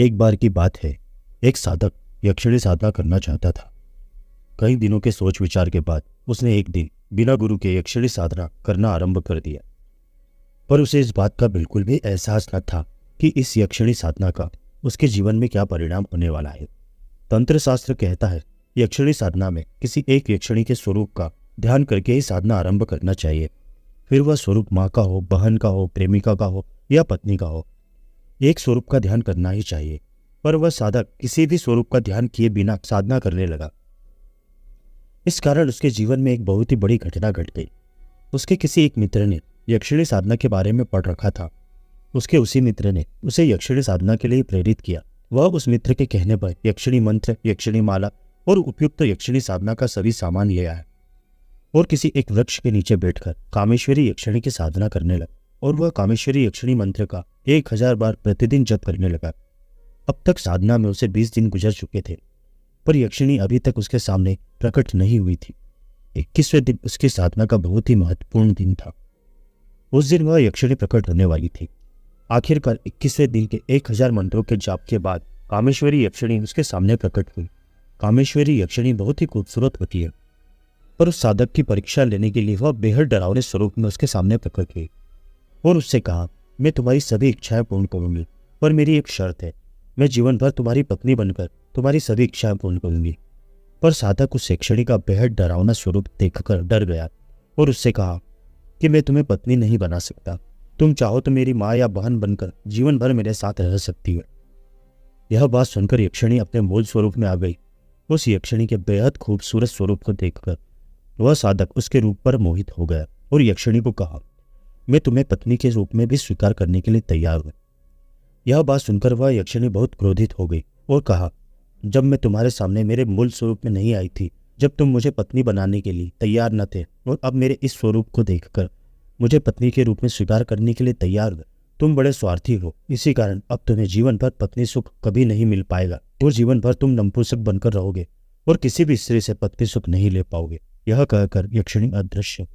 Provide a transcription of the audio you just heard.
एक बार की बात है। एक साधक यक्षिणी साधना करना चाहता था। कई दिनों के सोच विचार के बाद उसने एक दिन बिना गुरु के यक्षिणी साधना करना आरंभ कर दिया। पर उसे इस बात का बिल्कुल भी एहसास न था कि इस यक्षिणी साधना का उसके जीवन में क्या परिणाम होने वाला है। तंत्र शास्त्र कहता है यक्षिणी साधना में किसी एक यक्षिणी के स्वरूप का ध्यान करके ही साधना आरंभ करना चाहिए। फिर वह स्वरूप माँ का हो, बहन का हो, प्रेमिका का हो या पत्नी का हो, एक स्वरूप का ध्यान करना ही चाहिए। पर वह साधक किसी भी स्वरूप का ध्यान किए बिना साधना करने लगा। इस कारण उसके जीवन में एक बहुत ही बड़ी घटना घट गई। उसके किसी एक मित्र ने यक्षिणी साधना के बारे में पढ़ रखा था। उसके उसी मित्र ने उसे यक्षिणी साधना के लिए प्रेरित किया। वह उस मित्र के कहने पर यक्षिणी मंत्र, यक्षिणी माला और उपयुक्त यक्षिणी साधना का सभी सामान ले आया और किसी एक वृक्ष के नीचे बैठकर कामेश्वरी यक्षिणी की साधना करने लगा। और वह कामेश्वरी यक्षिणी मंत्र का 1000 बार प्रतिदिन जप करने लगा। अब तक साधना में उसे 20 दिन गुजर चुके थे, पर यक्षिणी अभी तक उसके सामने प्रकट नहीं हुई थी। 21वें दिन उसकी साधना का बहुत ही महत्वपूर्ण दिन था। उस दिन वह यक्षिणी प्रकट होने वाली थी। आखिरकार 21वें दिन के 1000 मंत्रों के जाप के बाद कामेश्वरी यक्षिणी उसके सामने प्रकट हुई। कामेश्वरी यक्षिणी बहुत ही खूबसूरत होती है, पर उस साधक की परीक्षा लेने के लिए वह बेहद डरावने स्वरूप में उसके सामने प्रकट हुई और उससे कहा, मैं तुम्हारी सभी इच्छाएं पूर्ण करूंगी, पर मेरी एक शर्त है, मैं जीवन भर तुम्हारी पत्नी बनकर तुम्हारी सभी इच्छाएं पूर्ण करूंगी। पर साधक उस यक्षिणी का बेहद डरावना स्वरूप देखकर डर गया और उससे कहा कि मैं तुम्हें पत्नी नहीं बना सकता। तुम चाहो तो मेरी माँ या बहन बनकर जीवन भर मेरे साथ रह सकती हो। यह बात सुनकर यक्षिणी अपने मूल स्वरूप में आ गई। उस यक्षिणी के बेहद खूबसूरत स्वरूप को देखकर वह साधक उसके रूप पर मोहित हो गया और यक्षिणी को कहा, मैं तुम्हें पत्नी के रूप में भी स्वीकार करने के लिए तैयार हूं। यह बात सुनकर वह यक्षिणी बहुत क्रोधित हो गई और कहा, जब मैं तुम्हारे सामने मेरे मूल स्वरूप में नहीं आई थी, जब तुम मुझे पत्नी बनाने के लिए तैयार न थे, और अब मेरे इस स्वरूप को देखकर मुझे पत्नी के रूप में स्वीकार करने के लिए तैयार हो, तुम बड़े स्वार्थी हो। इसी कारण अब तुम्हें जीवन भर पत्नी सुख कभी नहीं मिल पाएगा और जीवन भर तुम नपुंसक बनकर रहोगे और किसी भी स्त्री से पत्नी सुख नहीं ले पाओगे। यह कहकर यक्षिणी अदृश्य